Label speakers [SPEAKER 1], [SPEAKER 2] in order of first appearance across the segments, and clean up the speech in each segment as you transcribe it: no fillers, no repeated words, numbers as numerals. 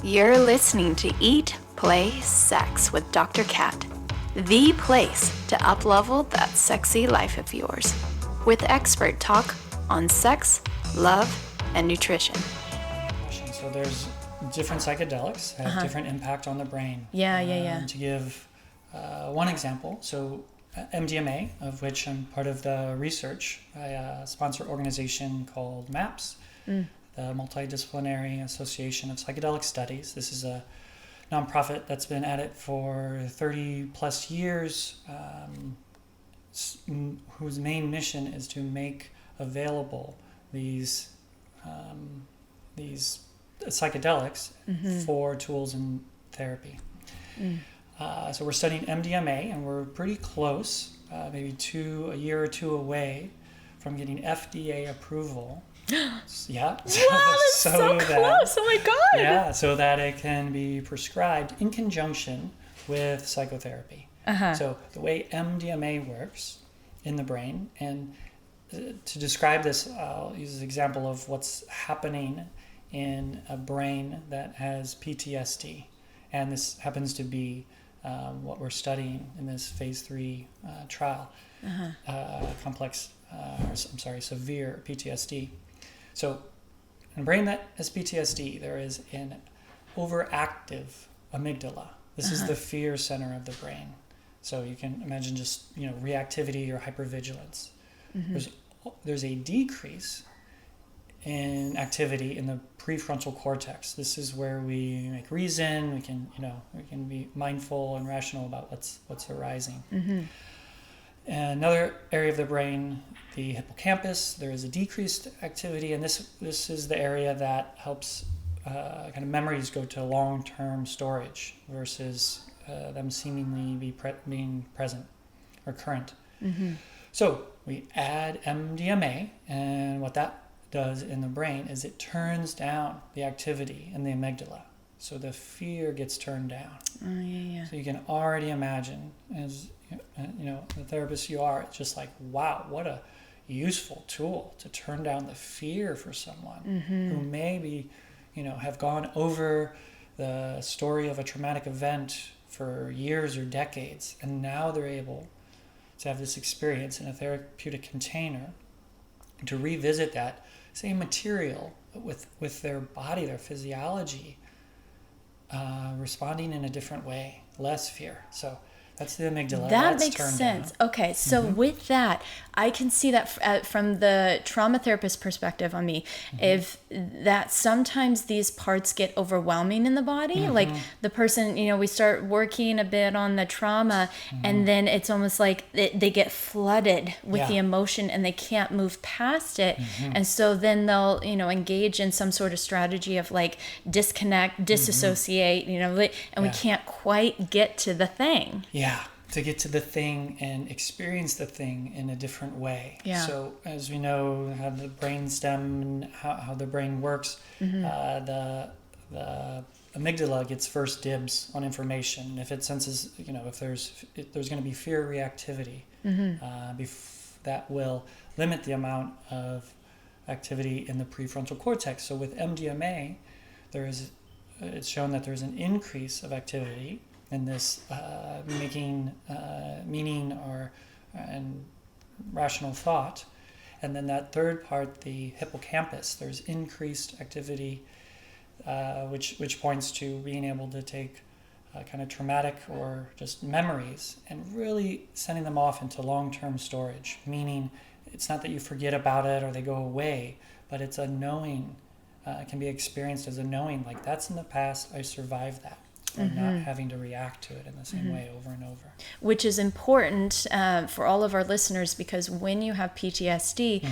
[SPEAKER 1] You're listening to Eat, Play, Sex with Dr. Kat, the place to up-level that sexy life of yours, with expert talk on sex, love, and nutrition.
[SPEAKER 2] So there's different psychedelics have different impact on the brain.
[SPEAKER 1] Yeah.
[SPEAKER 2] To give one example, so MDMA, of which I'm part of the research by a sponsor organization called MAPS, the Multidisciplinary Association of Psychedelic Studies. This is a nonprofit that's been at it for 30 plus years, whose main mission is to make available these psychedelics for tools in therapy. So we're studying MDMA, and we're pretty close, maybe a year or two away from getting FDA approval. Yeah.
[SPEAKER 1] Wow, that's so close. Oh my God.
[SPEAKER 2] Yeah, so that it can be prescribed in conjunction with psychotherapy. So the way MDMA works in the brain, and to describe this, I'll use an example of what's happening in a brain that has PTSD. And this happens to be what we're studying in this phase 3 trial, severe PTSD. So in a brain that has PTSD, there is an overactive amygdala. This is the fear center of the brain. So you can imagine just, reactivity or hypervigilance. There's a decrease in activity in the prefrontal cortex. This is where we make reason, we can be mindful and rational about what's arising. And another area of the brain, the hippocampus, there is a decreased activity, and this is the area that helps kind of memories go to long-term storage versus them seemingly being present or current. So we add MDMA, and what that does in the brain is it turns down the activity in the amygdala. So the fear gets turned down. So you can already imagine, as the therapist you are, it's just like, wow, what a useful tool to turn down the fear for someone who maybe, have gone over the story of a traumatic event for years or decades, and now they're able to have this experience in a therapeutic container to revisit that same material with their body, their physiology, responding in a different way, less fear. So that's the amygdala.
[SPEAKER 1] That makes sense. Down. Okay, so with that, I can see that from the trauma therapist perspective on me, if that sometimes these parts get overwhelming in the body, like the person, we start working a bit on the trauma, and then it's almost like they get flooded with the emotion and they can't move past it. And so then they'll, engage in some sort of strategy of like disconnect, disassociate, and we can't quite get to the thing.
[SPEAKER 2] Yeah, to get to the thing and experience the thing in a different way. Yeah. So as we know how the brain stem and how the brain works, the amygdala gets first dibs on information. If it senses, if there's going to be fear reactivity, that will limit the amount of activity in the prefrontal cortex. So with MDMA, it's shown that there's an increase of activity in this making meaning and rational thought. And then that third part, the hippocampus, there's increased activity, which points to being able to take kind of traumatic or just memories and really sending them off into long-term storage, meaning it's not that you forget about it or they go away, but it's a knowing. It can be experienced as a knowing, like that's in the past, I survived that. And not having to react to it in the same way over and over.
[SPEAKER 1] Which is important for all of our listeners, because when you have PTSD,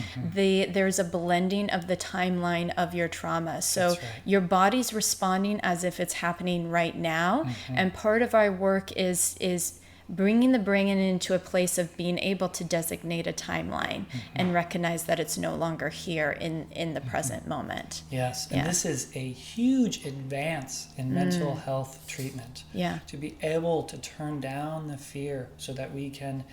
[SPEAKER 1] there's a blending of the timeline of your trauma. So your body's responding as if it's happening right now. And part of our work is bringing the brain into a place of being able to designate a timeline and recognize that it's no longer here in the present moment.
[SPEAKER 2] Yes, and this is a huge advance in mental health treatment. Yeah. To be able to turn down the fear so that we can,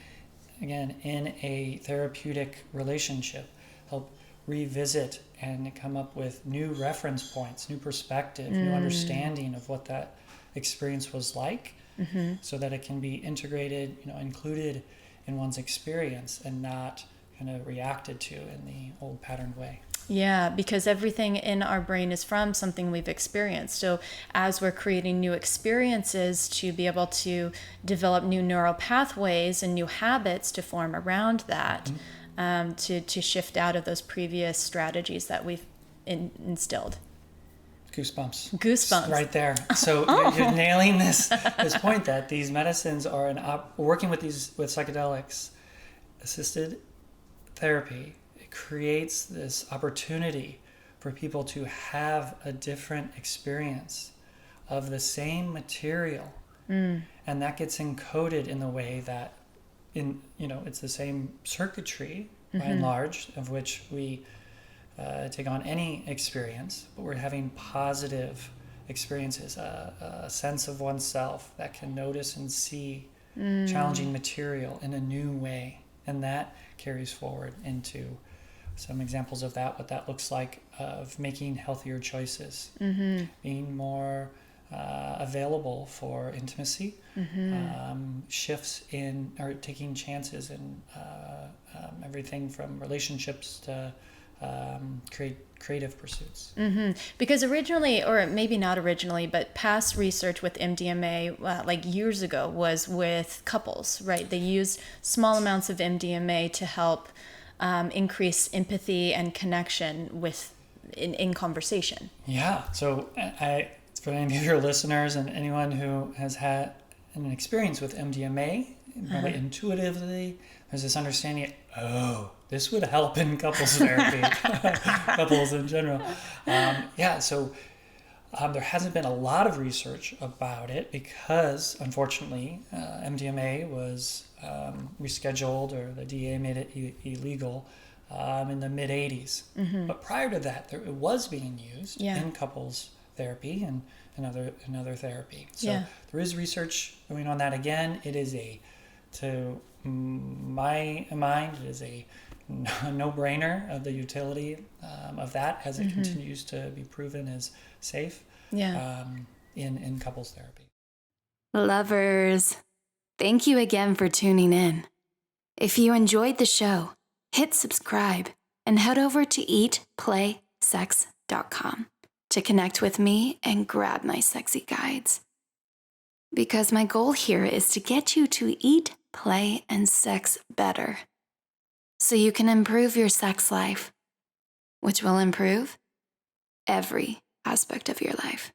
[SPEAKER 2] again, in a therapeutic relationship, help revisit and come up with new reference points, new perspective, new understanding of what that experience was like, so that it can be integrated, included in one's experience and not kind of reacted to in the old patterned way.
[SPEAKER 1] Yeah, because everything in our brain is from something we've experienced. So as we're creating new experiences to be able to develop new neural pathways and new habits to form around that, to shift out of those previous strategies that we've instilled.
[SPEAKER 2] Goosebumps right there. So you're nailing this point that these medicines are working with psychedelics assisted therapy. It creates this opportunity for people to have a different experience of the same material, and that gets encoded in the way that it's the same circuitry by and large, of which we take on any experience, but we're having positive experiences, a sense of oneself that can notice and see challenging material in a new way. And that carries forward into some examples of that, what that looks like, of making healthier choices, being more available for intimacy, shifts in, or taking chances in everything from relationships to creative pursuits.
[SPEAKER 1] Because originally, or maybe not originally, but past research with MDMA, like years ago, was with couples, right? They used small amounts of MDMA to help increase empathy and connection in conversation.
[SPEAKER 2] Yeah. So for any of your listeners and anyone who has had an experience with MDMA, probably intuitively, there's this understanding, this would help in couples therapy, couples in general. So there hasn't been a lot of research about it because, unfortunately, MDMA was rescheduled, or the DEA made it illegal in the mid-'80s. But prior to that, it was being used in couples therapy and other therapy. So there is research going on that. Again, it is to my mind, it is a no-brainer of the utility of that as it continues to be proven as safe in couples therapy.
[SPEAKER 3] Lovers, thank you again for tuning in. If you enjoyed the show, hit subscribe and head over to eatplaysex.com to connect with me and grab my sexy guides. Because my goal here is to get you to eat, play, and sex better, so you can improve your sex life, which will improve every aspect of your life.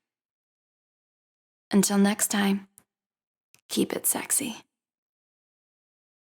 [SPEAKER 3] Until next time, keep it sexy.